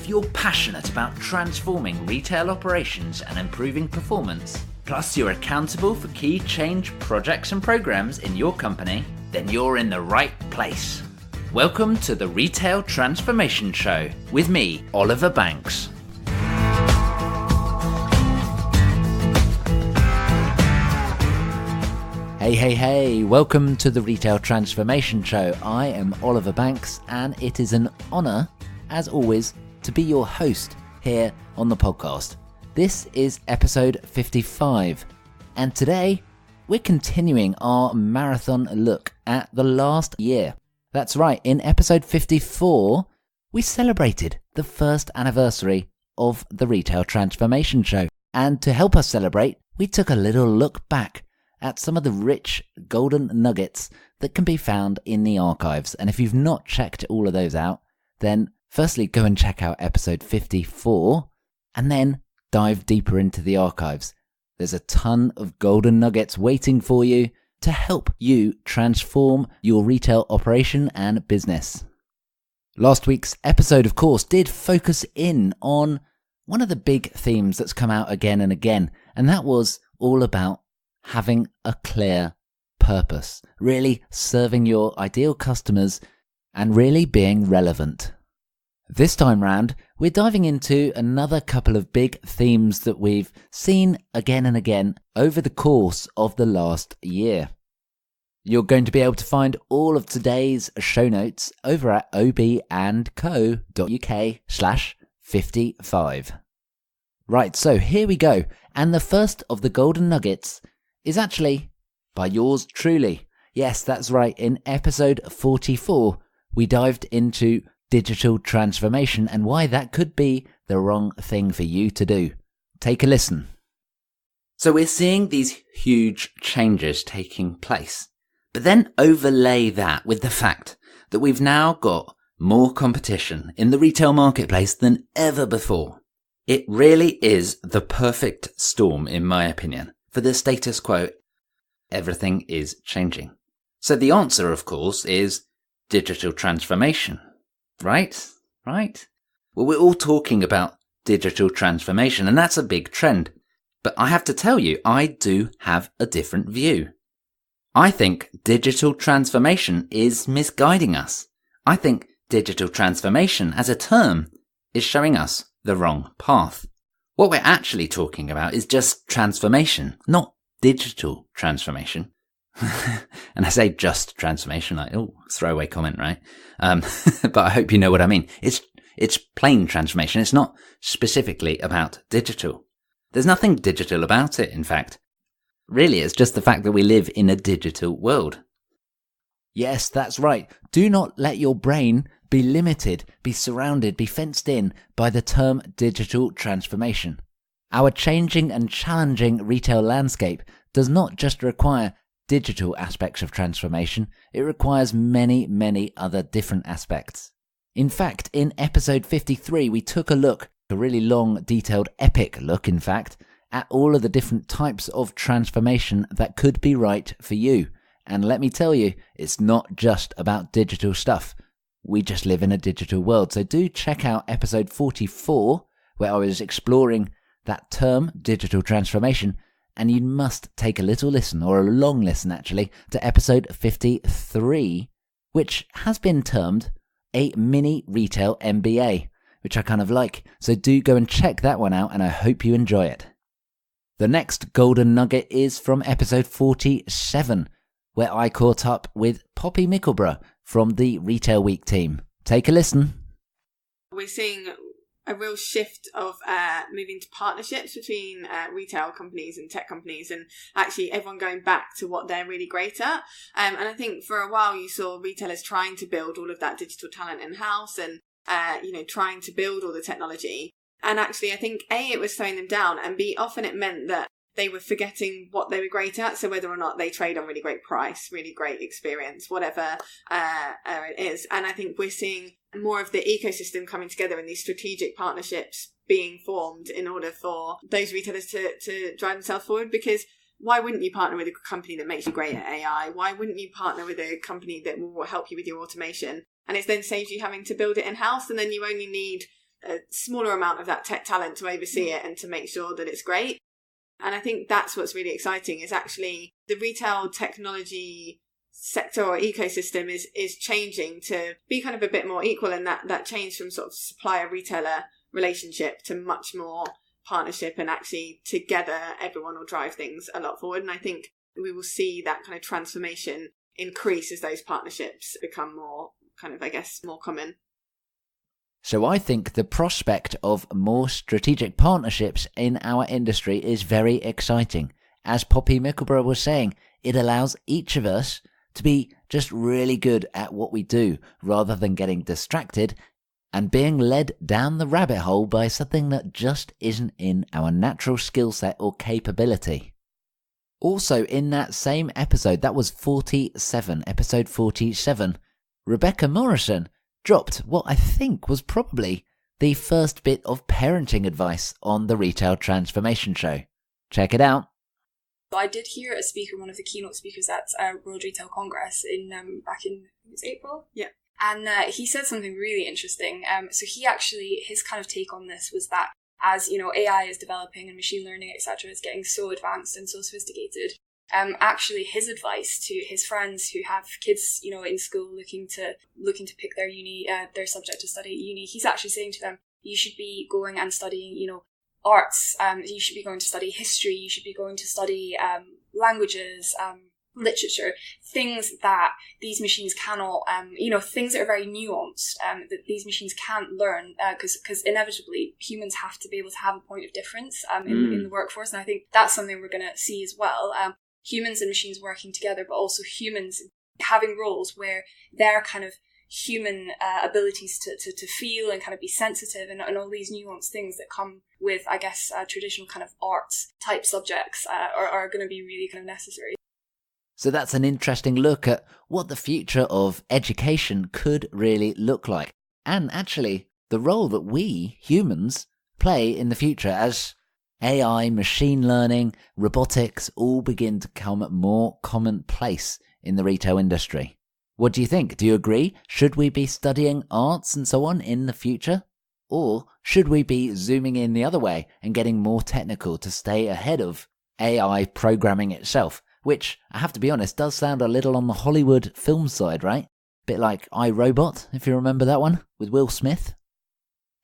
you're passionate about transforming retail operations and improving performance, plus you're accountable for key change projects and programs in your company, then you're in the right place. Welcome to the Retail Transformation Show with me, Oliver Banks. Hey, welcome to the Retail Transformation Show. I am Oliver Banks, and it is an honour, as always, to be your host here on the podcast. This is episode 55, and today we're continuing our marathon look at the last year. That's right, in episode 54, we celebrated the first anniversary of the Retail Transformation Show. And to help us celebrate, we took a little look back at some of the rich golden nuggets that can be found in the archives. And if you've not checked all of those out, then firstly go and check out episode 54 and then dive deeper into the archives. There's a ton of golden nuggets waiting for you to help you transform your retail operation and business. Last week's episode, of course, did focus in on one of the big themes that's come out again and again, and that was all about having a clear purpose, really serving your ideal customers and really being relevant. This time round, we're diving into another couple of big themes that we've seen again and again over the course of the last year. You're going to be able to find all of today's show notes over at obandco.uk/55. Right, so here we go. And the first of the golden nuggets is actually by yours truly. Yes, that's right. In episode 44, we dived into digital transformation and why that could be the wrong thing for you to do. Take a listen. So we're seeing these huge changes taking place, but then overlay that with the fact that we've now got more competition in the retail marketplace than ever before. It really is the perfect storm, in my opinion. For the status quo, everything is changing. So the answer, of course, is digital transformation. Right? Well, we're all talking about digital transformation, and that's a big trend. But I have to tell you, I do have a different view. I think digital transformation is misguiding us. I think digital transformation as a term is showing us the wrong path. What we're actually talking about is just transformation, not digital transformation. And I say just transformation, like, throwaway comment, right? But I hope you know what I mean. It's plain transformation. It's not specifically about digital. There's nothing digital about it, in fact. Really, it's just the fact that we live in a digital world. Yes, that's right. Do not let your brain be limited, be surrounded, be fenced in by the term digital transformation. Our changing and challenging retail landscape does not just require digital aspects of transformation, it requires many other different aspects. In fact, in episode 53, we took a look, a really long, detailed, epic look, in fact, at all of the different types of transformation that could be right for you. And let me tell you, it's not just about digital stuff. We just live in a digital world. So do check out episode 44, where I was exploring that term, digital transformation, and you must take a little listen, or a long listen actually, to episode 53, which has been termed a mini retail MBA, which I kind of like. So do go and check that one out, and I hope you enjoy it. The next golden nugget is from episode 47, where I caught up with Poppy Mickleborough from the Retail Week team. Take a listen. We're seeing a real shift of moving to partnerships between retail companies and tech companies, and actually everyone going back to what they're really great at. And I think for a while you saw retailers trying to build all of that digital talent in-house and trying to build all the technology. And actually I think A, it was slowing them down, and B, often it meant that they were forgetting what they were great at. So whether or not they trade on really great price, really great experience, whatever it is. And I think we're seeing more of the ecosystem coming together and these strategic partnerships being formed in order for those retailers to drive themselves forward. Because why wouldn't you partner with a company that makes you great at AI? Why wouldn't you partner with a company that will help you with your automation? And it then saves you having to build it in-house, and then you only need a smaller amount of that tech talent to oversee it and to make sure that it's great. And I think that's what's really exciting, is actually the retail technology sector or ecosystem is changing to be kind of a bit more equal, and that change from sort of supplier-retailer relationship to much more partnership, and actually together everyone will drive things a lot forward. And I think we will see that kind of transformation increase as those partnerships become more kind of, I guess, more common. So I think the prospect of more strategic partnerships in our industry is very exciting. As Poppy Mickleborough was saying, it allows each of us to be just really good at what we do, rather than getting distracted and being led down the rabbit hole by something that just isn't in our natural skill set or capability. Also, in that same episode, that was episode 47, Rebecca Morrison dropped what I think was probably the first bit of parenting advice on the Retail Transformation Show. Check it out. I did hear a speaker, one of the keynote speakers at World Retail Congress back in it was April. Yeah. And he said something really interesting. So his kind of take on this was that as, AI is developing and machine learning, etc., is getting so advanced and so sophisticated, actually his advice to his friends who have kids, in school looking to pick their their subject to study at uni, he's actually saying to them, you should be going and studying, arts, you should be going to study history, you should be going to study languages, literature, things that these machines cannot, things that are very nuanced, that these machines can't learn, because inevitably humans have to be able to have a point of difference in the workforce. And I think that's something we're going to see as well. Humans and machines working together, but also humans having roles where their kind of human abilities to feel and kind of be sensitive and all these nuanced things that come with, I guess, traditional kind of arts type subjects are going to be really kind of necessary. So that's an interesting look at what the future of education could really look like. And actually, the role that we, humans, play in the future as AI, machine learning, robotics all begin to become more commonplace in the retail industry. What do you think? Do you agree? Should we be studying arts and so on in the future? Or should we be zooming in the other way and getting more technical to stay ahead of AI programming itself? Which, I have to be honest, does sound a little on the Hollywood film side, right? Bit like iRobot, if you remember that one, with Will Smith.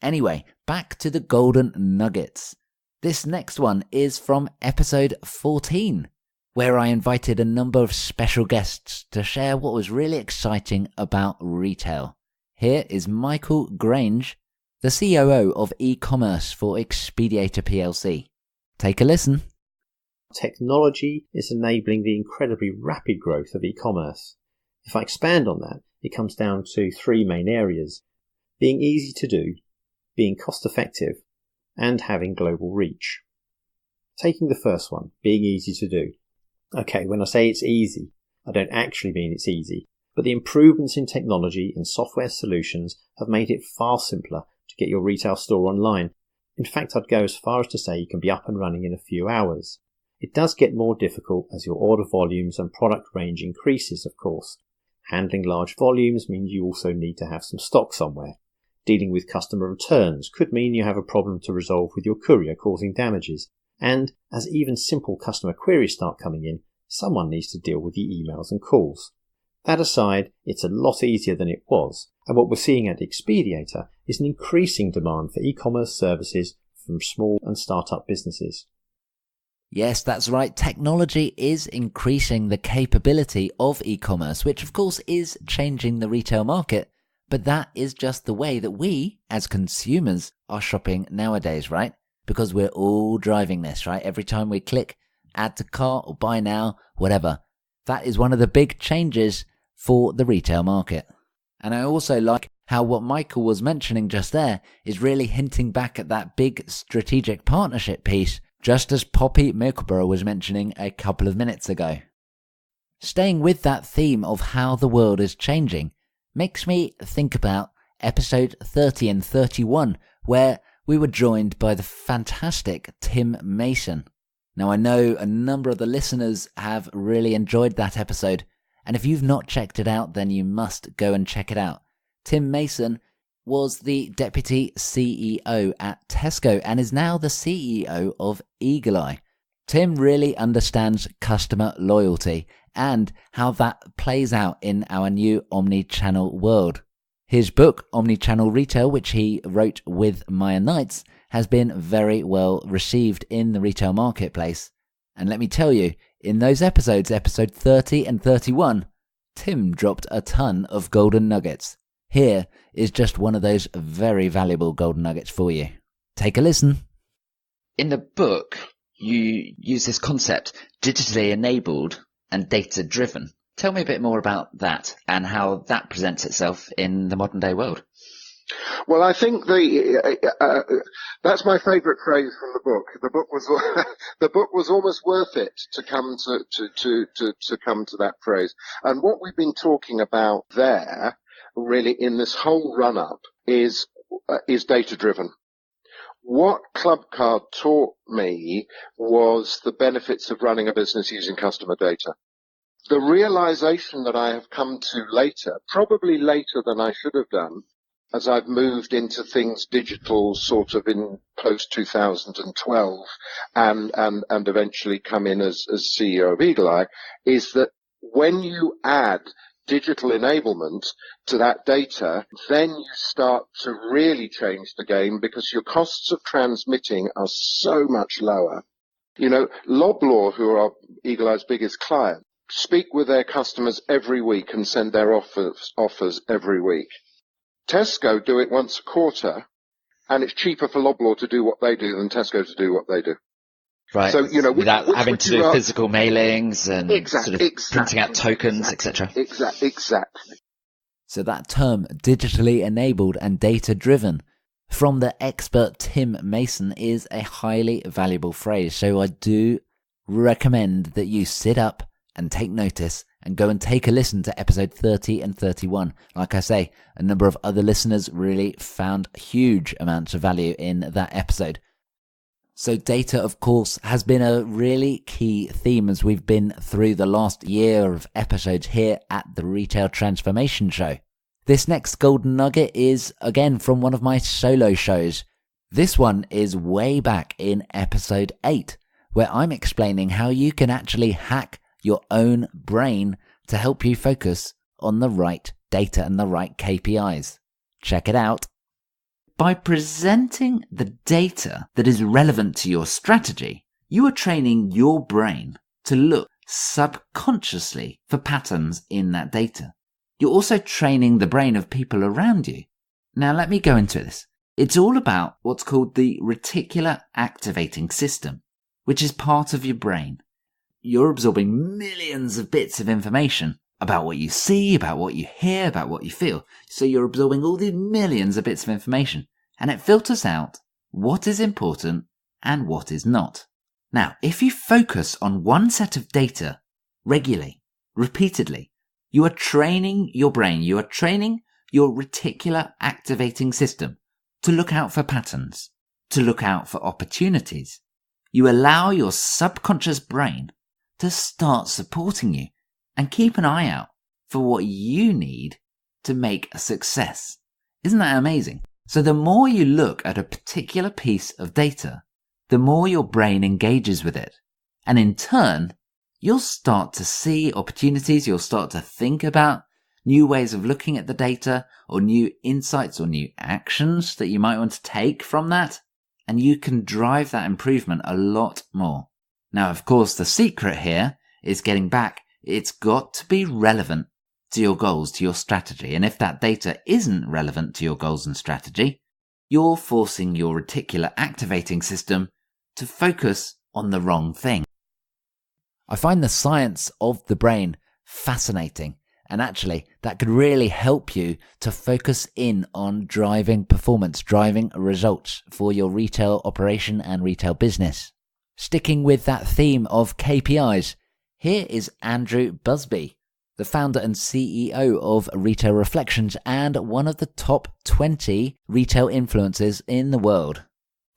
Anyway, back to the golden nuggets. This next one is from episode 14, where I invited a number of special guests to share what was really exciting about retail. Here is Michael Grange, the COO of e-commerce for Expediator PLC. Take a listen. Technology is enabling the incredibly rapid growth of e-commerce. If I expand on that, it comes down to three main areas: being easy to do, being cost effective, and having global reach. Taking the first one, being easy to do. Okay, when I say it's easy, I don't actually mean it's easy, but the improvements in technology and software solutions have made it far simpler to get your retail store online. In fact, I'd go as far as to say you can be up and running in a few hours. It does get more difficult as your order volumes and product range increases, of course. Handling large volumes means you also need to have some stock somewhere. Dealing with customer returns could mean you have a problem to resolve with your courier causing damages. And as even simple customer queries start coming in, someone needs to deal with the emails and calls. That aside, it's a lot easier than it was, and what we're seeing at Expediator is an increasing demand for e-commerce services from small and start-up businesses. Yes, that's right. Technology is increasing the capability of e-commerce, which of course is changing the retail market. But that is just the way that we, as consumers, are shopping nowadays, right? Because we're all driving this, right? Every time we click add to cart or buy now, whatever. That is one of the big changes for the retail market. And I also like how what Michael was mentioning just there is really hinting back at that big strategic partnership piece, just as Poppy Mickleborough was mentioning a couple of minutes ago. Staying with that theme of how the world is changing makes me think about episode 30 and 31, where we were joined by the fantastic Tim Mason. Now, I know a number of the listeners have really enjoyed that episode, and if you've not checked it out, then you must go and check it out. Tim Mason was the Deputy CEO at Tesco and is now the CEO of Eagle Eye. Tim really understands customer loyalty and how that plays out in our new omni-channel world. His book, Omni-Channel Retail, which he wrote with Maya Knights, has been very well received in the retail marketplace. And let me tell you, in those episodes, episode 30 and 31, Tim dropped a ton of golden nuggets. Here is just one of those very valuable golden nuggets for you. Take a listen. In the book, you use this concept, digitally enabled and data-driven. Tell me a bit more about that and how that presents itself in the modern day world. Well, I think that's my favourite phrase from the book. The book was almost worth it to come to come to that phrase. And what we've been talking about there, really, in this whole run-up, is data-driven. What Clubcard taught me was the benefits of running a business using customer data. The realization that I have come to later, probably later than I should have done, as I've moved into things digital sort of in post 2012 and eventually come in as CEO of Eagle Eye, is that when you add digital enablement to that data, then you start to really change the game because your costs of transmitting are so much lower. You know, Loblaw, who are Eagle Eye's biggest client, speak with their customers every week and send their offers every week. Tesco do it once a quarter, and it's cheaper for Loblaw to do what they do than Tesco to do what they do. Right. So, you know, without having to do physical mailings and exactly, printing out tokens, etc. Exactly. So that term, digitally enabled and data-driven, from the expert Tim Mason, is a highly valuable phrase. So I do recommend that you sit up and take notice and go and take a listen to episode 30 and 31. Like I say, a number of other listeners really found huge amounts of value in that episode. So data, of course, has been a really key theme as we've been through the last year of episodes here at the Retail Transformation Show. This next golden nugget is, again, from one of my solo shows. This one is way back in episode 8, where I'm explaining how you can actually hack your own brain to help you focus on the right data and the right KPIs. Check it out. By presenting the data that is relevant to your strategy, you are training your brain to look subconsciously for patterns in that data. You're also training the brain of people around you. Now let me go into this. It's all about what's called the reticular activating system, which is part of your brain. You're absorbing millions of bits of information about what you see, about what you hear, about what you feel. So you're absorbing all these millions of bits of information, and it filters out what is important and what is not. Now, if you focus on one set of data regularly, repeatedly, you are training your brain, you are training your reticular activating system to look out for patterns, to look out for opportunities. You allow your subconscious brain to start supporting you and keep an eye out for what you need to make a success. Isn't that amazing? So the more you look at a particular piece of data, the more your brain engages with it. And in turn, you'll start to see opportunities, you'll start to think about new ways of looking at the data or new insights or new actions that you might want to take from that. And you can drive that improvement a lot more. Now, of course, the secret here is getting back. It's got to be relevant to your goals, to your strategy. And if that data isn't relevant to your goals and strategy, you're forcing your reticular activating system to focus on the wrong thing. I find the science of the brain fascinating. And actually, that could really help you to focus in on driving performance, driving results for your retail operation and retail business. Sticking with that theme of KPIs, here is Andrew Busby, the founder and CEO of Retail Reflections and one of the top 20 retail influencers in the world.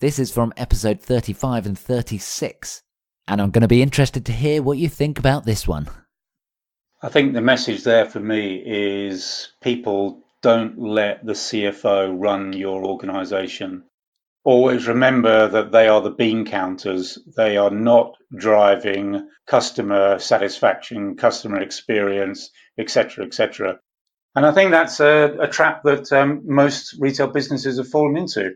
This is from episode 35 and 36, and I'm going to be interested to hear what you think about this one. I think the message there for me is people don't let the CFO run your organization. Always remember that they are the bean counters. They are not driving customer satisfaction, customer experience, etc., etc. And I think that's a trap that most retail businesses have fallen into.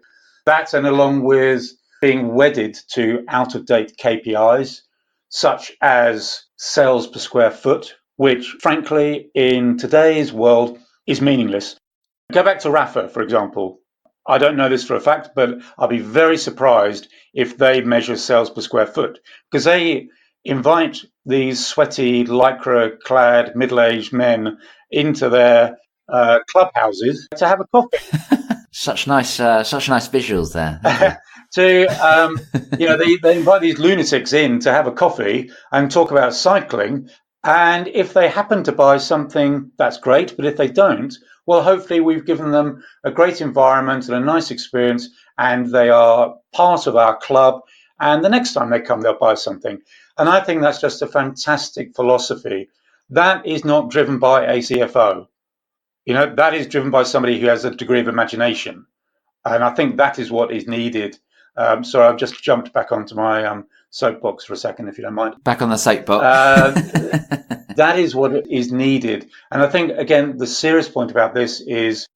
That, and along with being wedded to out-of-date KPIs, such as sales per square foot, which, frankly, in today's world is meaningless. Go back to Rafa, for example. I don't know this for a fact, but I'll be very surprised if they measure sales per square foot, because they invite these sweaty, lycra-clad, middle-aged men into their clubhouses to have a coffee. Such nice visuals there. They invite these lunatics in to have a coffee and talk about cycling. And if they happen to buy something, that's great. But if they don't, well, hopefully we've given them a great environment and a nice experience, and they are part of our club. And the next time they come, they'll buy something. And I think that's just a fantastic philosophy. That is not driven by a CFO. That is driven by somebody who has a degree of imagination. And I think that is what is needed. So I've just jumped back onto my soapbox for a second, if you don't mind. Back on the soapbox. That is what is needed. And I think, again, the serious point about this is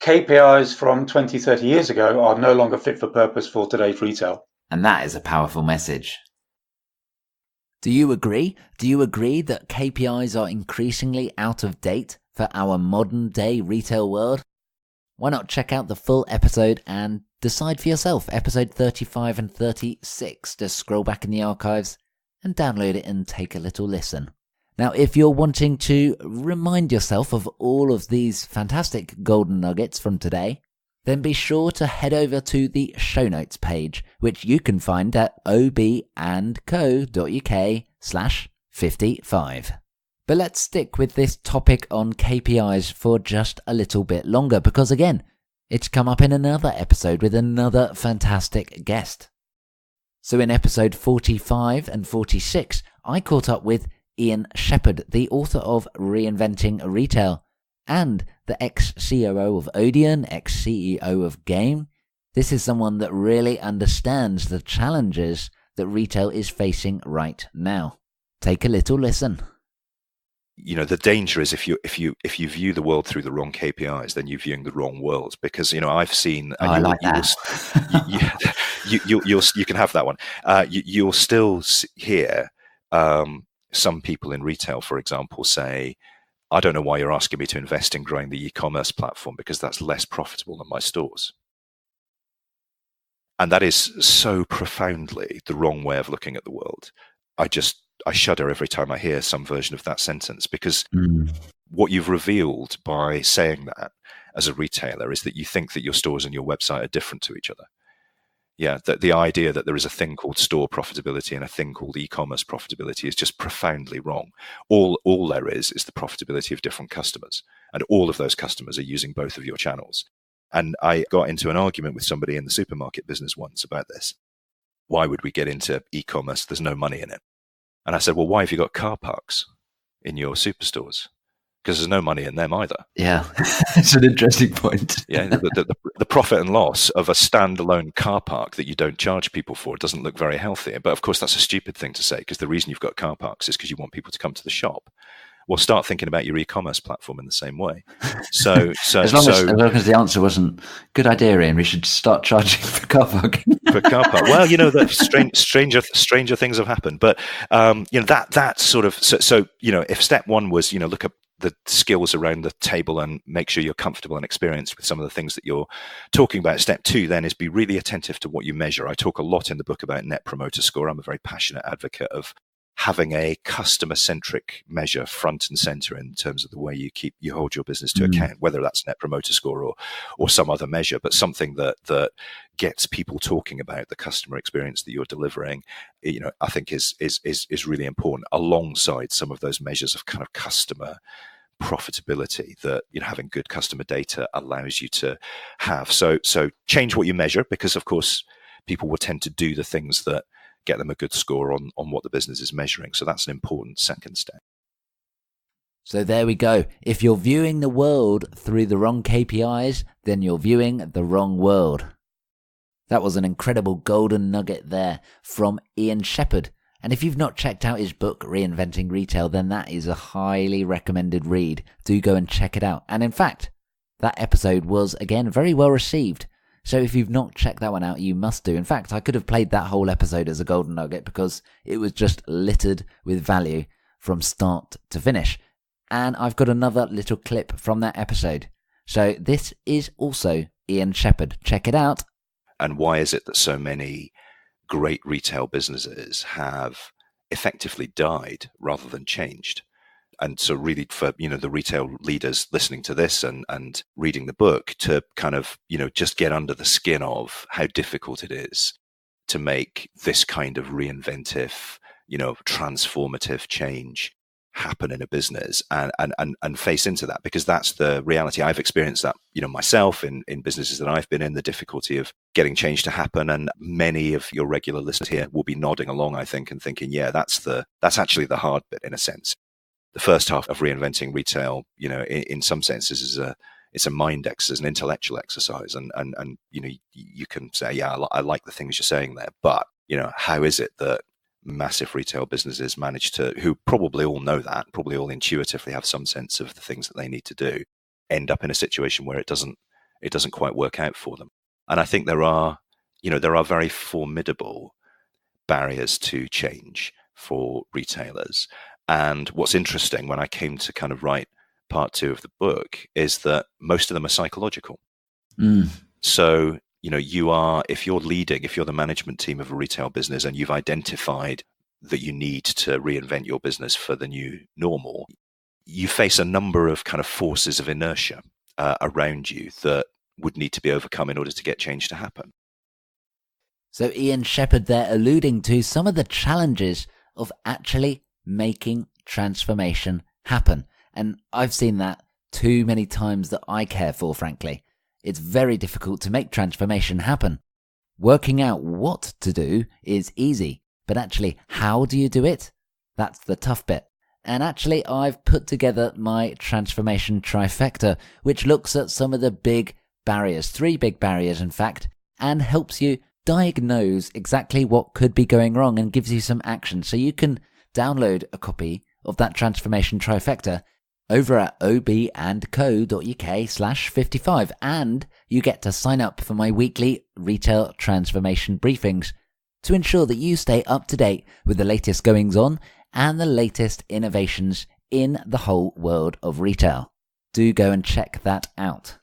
KPIs from 20, 30 years ago are no longer fit for purpose for today's retail. And that is a powerful message. Do you agree? Do you agree that KPIs are increasingly out of date for our modern day retail world? Why not check out the full episode and decide for yourself, episode 35 and 36. Just scroll back in the archives and download it and take a little listen. Now, if you're wanting to remind yourself of all of these fantastic golden nuggets from today, then be sure to head over to the show notes page, which you can find at obandco.uk/55. But let's stick with this topic on KPIs for just a little bit longer, because again, it's come up in another episode with another fantastic guest. So in episode 45 and 46, I caught up with Ian Shepherd, the author of Reinventing Retail, and the ex-COO of Odeon, ex-CEO of Game. This is someone that really understands the challenges that retail is facing right now. Take a little listen. The danger is if you view the world through the wrong KPIs, then you're viewing the wrong world. Because I've seen. I like that. You can have that one. You'll still hear some people in retail, for example, say, "I don't know why you're asking me to invest in growing the e-commerce platform because that's less profitable than my stores." And that is so profoundly the wrong way of looking at the world. I shudder every time I hear some version of that sentence, because what you've revealed by saying that as a retailer is that you think that your stores and your website are different to each other. Yeah, that the idea that there is a thing called store profitability and a thing called e-commerce profitability is just profoundly wrong. All there is the profitability of different customers, and all of those customers are using both of your channels. And I got into an argument with somebody in the supermarket business once about this. Why would we get into e-commerce? There's no money in it. And I said, well, why have you got car parks in your superstores? Because there's no money in them either. Yeah, it's an interesting point. Yeah, the profit and loss of a standalone car park that you don't charge people for doesn't look very healthy. But of course, that's a stupid thing to say, because the reason you've got car parks is because you want people to come to the shop. Well, start thinking about your e-commerce platform in the same way. So as long as the answer wasn't good idea, Ian, we should start charging for car parking. For car park. Well, that stranger things have happened. But that sort of so if step one was look at the skills around the table and make sure you're comfortable and experienced with some of the things that you're talking about. Step two then is be really attentive to what you measure. I talk a lot in the book about Net Promoter Score. I'm a very passionate advocate of having a customer-centric measure front and center in terms of the way you hold your business to account, whether that's Net Promoter Score or some other measure, but something that gets people talking about the customer experience that you're delivering, I think is really important, alongside some of those measures of kind of customer profitability that having good customer data allows you to have. So change what you measure, because of course people will tend to do the things that get them a good score on what the business is measuring. So that's an important second step. So there we go. If you're viewing the world through the wrong KPIs, then you're viewing the wrong world. That was an incredible golden nugget there from Ian Shepherd. And if you've not checked out his book, Reinventing Retail, then that is a highly recommended read. Do go and check it out. And in fact, that episode was, again, very well received. So if you've not checked that one out, you must do. In fact, I could have played that whole episode as a golden nugget because it was just littered with value from start to finish. And I've got another little clip from that episode. So this is also Ian Shepherd. Check it out. And why is it that so many great retail businesses have effectively died rather than changed? And so really for, the retail leaders listening to this and reading the book to kind of, just get under the skin of how difficult it is to make this kind of reinventive, transformative change happen in a business and face into that, because that's the reality. I've experienced that, myself in businesses that I've been in, the difficulty of getting change to happen. And many of your regular listeners here will be nodding along, I think, and thinking, yeah, that's actually the hard bit in a sense. The first half of Reinventing Retail, in some senses it's a mind exercise, an intellectual exercise. And you can say, yeah, I like the things you're saying there, but, how is it that massive retail businesses manage to, who probably all know that, probably all intuitively have some sense of the things that they need to do, end up in a situation where it doesn't quite work out for them? And I think there are very formidable barriers to change for retailers. And what's interesting when I came to kind of write part 2 of the book is that most of them are psychological. So if you're the management team of a retail business and you've identified that you need to reinvent your business for the new normal, you face a number of kind of forces of inertia around you that would need to be overcome in order to get change to happen. So Ian Shepherd there alluding to some of the challenges of actually making transformation happen. And I've seen that too many times that I care for, frankly. It's very difficult to make transformation happen. Working out what to do is easy, but actually, how do you do it? That's the tough bit. And actually, I've put together my transformation trifecta, which looks at some of the big barriers, 3 big barriers in fact, and helps you diagnose exactly what could be going wrong and gives you some action. So you can download a copy of that transformation trifecta over at ob&co.uk/55, and you get to sign up for my weekly retail transformation briefings to ensure that you stay up to date with the latest goings on and the latest innovations in the whole world of retail. Do go and check that out.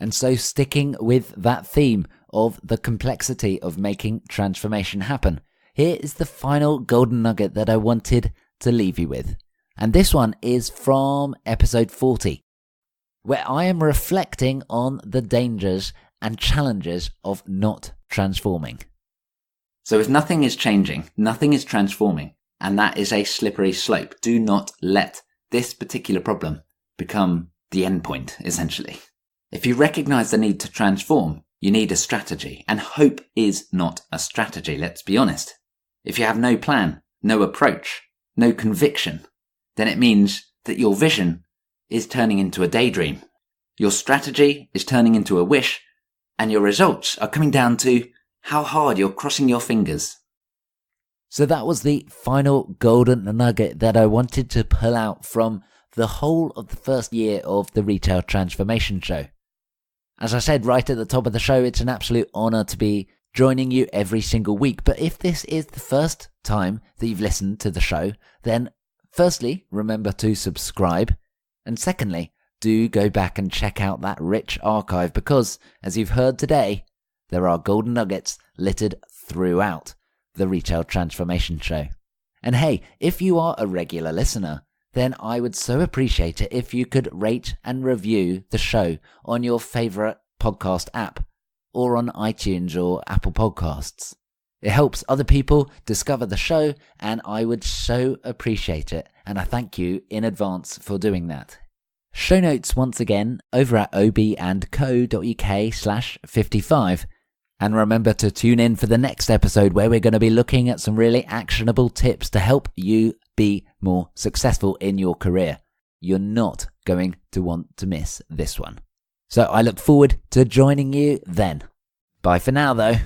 And so, sticking with that theme of the complexity of making transformation happen, here is the final golden nugget that I wanted to leave you with. And this one is from episode 40, where I am reflecting on the dangers and challenges of not transforming. So if nothing is changing, nothing is transforming, and that is a slippery slope. Do not let this particular problem become the end point, essentially. If you recognize the need to transform, you need a strategy, and hope is not a strategy, let's be honest. If you have no plan, no approach, no conviction, then it means that your vision is turning into a daydream. Your strategy is turning into a wish, and your results are coming down to how hard you're crossing your fingers. So that was the final golden nugget that I wanted to pull out from the whole of the first year of the Retail Transformation Show. As I said right at the top of the show, it's an absolute honour to be joining you every single week. But if this is the first time that you've listened to the show, then firstly, remember to subscribe. And secondly, do go back and check out that rich archive because, as you've heard today, there are golden nuggets littered throughout the Retail Transformation Show. And hey, if you are a regular listener, then I would so appreciate it if you could rate and review the show on your favourite podcast app or on iTunes or Apple Podcasts. It helps other people discover the show, and I would so appreciate it, and I thank you in advance for doing that. Show notes once again over at ob&co.uk/55. And remember to tune in for the next episode where we're going to be looking at some really actionable tips to help you be more successful in your career. you're not going to want to miss this one. So I look forward to joining you then. Bye for now, though.